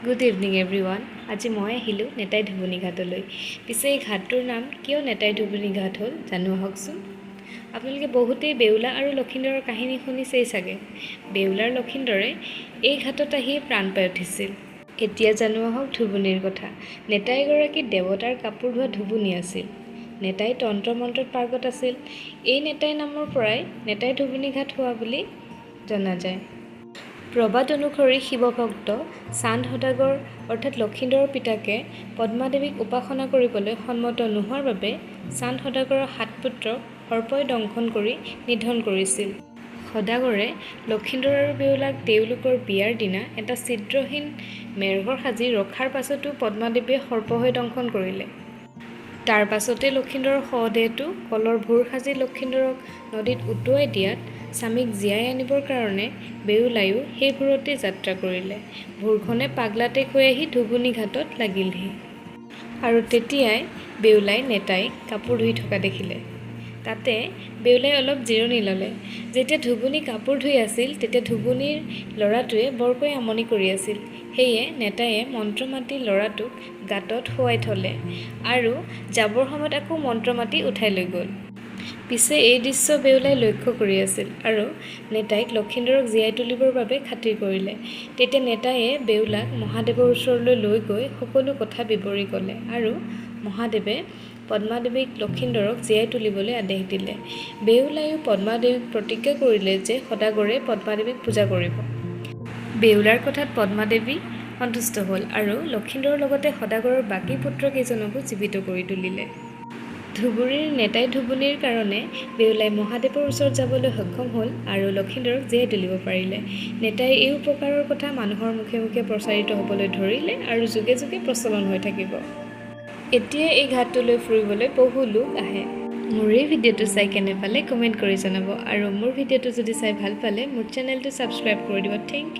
Good evening everyone. আজি মই আহিলোঁ নেতাই ধুবুনী ঘাটলৈ। পিছে এই ঘাটটোৰ নাম কিয় নেতাই ধুবুনী ঘাট হ'ল জানো আহকচোন। আপোনালোকে বহুতেই বেউলা আৰু লক্ষীন্দৰৰ কাহিনী শুনিছেই চাগে। বেউলাৰ লক্ষীন্দৰে এই ঘাটত আহি প্ৰাণ পাই উঠিছিল। এতিয়া জানো আহক ধুবুনীৰ কথা। নেতাই এগৰাকী দেৱতাৰ কাপোৰ ধোৱা ধুবুনী আছিল। নেতাই তন্ত্ৰ মন্ত্ৰত পাৰ্গত আছিল। এই নেতাই নামৰ পৰাই নেতাই ধুবুনী ঘাট হোৱা বুলি জনা যায়। প্ৰবাদ অনুসৰি শিৱভক্ত চান্দ সদাগৰ অৰ্থাৎ লক্ষীন্দৰৰ পিতাকে পদ্মাদেৱীক উপাসনা কৰিবলৈ সন্মত নোহোৱাৰ বাবে চান্দ সদাগৰৰ ৭ পুত্ৰক সৰ্পই দংশন কৰি নিধন কৰিছিল। সদাগৰে লক্ষীন্দৰ আৰু বেউলাক তেওঁলোকৰ বিয়াৰ দিনা এটা ছিদ্ৰহীন মেৰঘৰ সাজি ৰখাৰ পাছতো পদ্মাদেৱীয়ে সৰ্প হৈ দংশন কৰিলে। তাৰ পাছতে লক্ষীন্দৰৰ শৱদেহটো কলৰ ভোৰ সাজি লক্ষীন্দৰক নদীত উটুৱাই দিয়াত স্বামীক জীয়াই আনিবৰ কাৰণে বেউলায়ো সেই ভোৰতে যাত্ৰা কৰিলে। ভোৰখনে পাগলাতেক হৈ আহি ধুবুনী ঘাটত লাগিলহি। আৰু তেতিয়াই বেউলাই নেতাইক কাপোৰ ধুই থকা দেখিলে। তাতে বেউলাই অলপ জিৰণি ল'লে। যেতিয়া ধুবুনী কাপোৰ ধুই আছিল তেতিয়া ধুবুনীৰ ল'ৰাটোৱে বৰকৈ আমনি কৰি আছিল। সেয়ে নেতায়ে মন্ত্ৰ মাতি ল'ৰাটোক গাঁতত শুৱাই থ'লে আৰু যাবৰ সময়ত আকৌ মন্ত্ৰ মাতি উঠাই লৈ গ'ল। পিছে এই দৃশ্য বেউলাই লক্ষ্য কৰি আছিল আৰু নেতাইক লক্ষীন্দৰক জীয়াই তুলিবৰ বাবে খাতিৰ কৰিলে। তেতিয়া নেতায়ে বেউলাক মহাদেৱৰ ওচৰলৈ লৈ গৈ সকলো কথা বিৱৰি ক'লে আৰু মহাদেৱে পদ্মাদেৱীক লক্ষীন্দৰক জীয়াই তুলিবলৈ আদেশ দিলে। বেউলায়ো পদ্মাদেৱীক প্ৰতিজ্ঞা কৰিলে যে সদাগৰে পদ্মাদেৱীক পূজা কৰিব। বেউলাৰ কথাত পদ্মাদেৱী সন্তুষ্ট হ'ল আৰু লক্ষীন্দৰৰ লগতে সদাগৰৰ বাকী পুত্ৰকেইজনকো জীৱিত কৰি তুলিলে। ধুবুৰীৰ নেতাই ধুবুনীৰ কাৰণে বেউলাই মহাদেৱৰ ওচৰত যাবলৈ সক্ষম হ'ল আৰু লক্ষীন্দৰক জীয়াই তুলিব পাৰিলে। নেতাই এই উপকাৰৰ কথা মানুহৰ মুখে মুখে প্ৰচাৰিত হ'বলৈ ধৰিলে আৰু যুগে যুগে প্ৰচলন হৈ থাকিব। এতিয়া এই ঘাটটোলৈ ফুৰিবলৈ বহু লোক আহে। মোৰ এই ভিডিঅ'টো চাই কেনে পালে কমেণ্ট কৰি জনাব আৰু মোৰ ভিডিঅ'টো যদি চাই ভাল পালে মোৰ চেনেলটো ছাবস্ক্ৰাইব কৰি দিব। Thank U.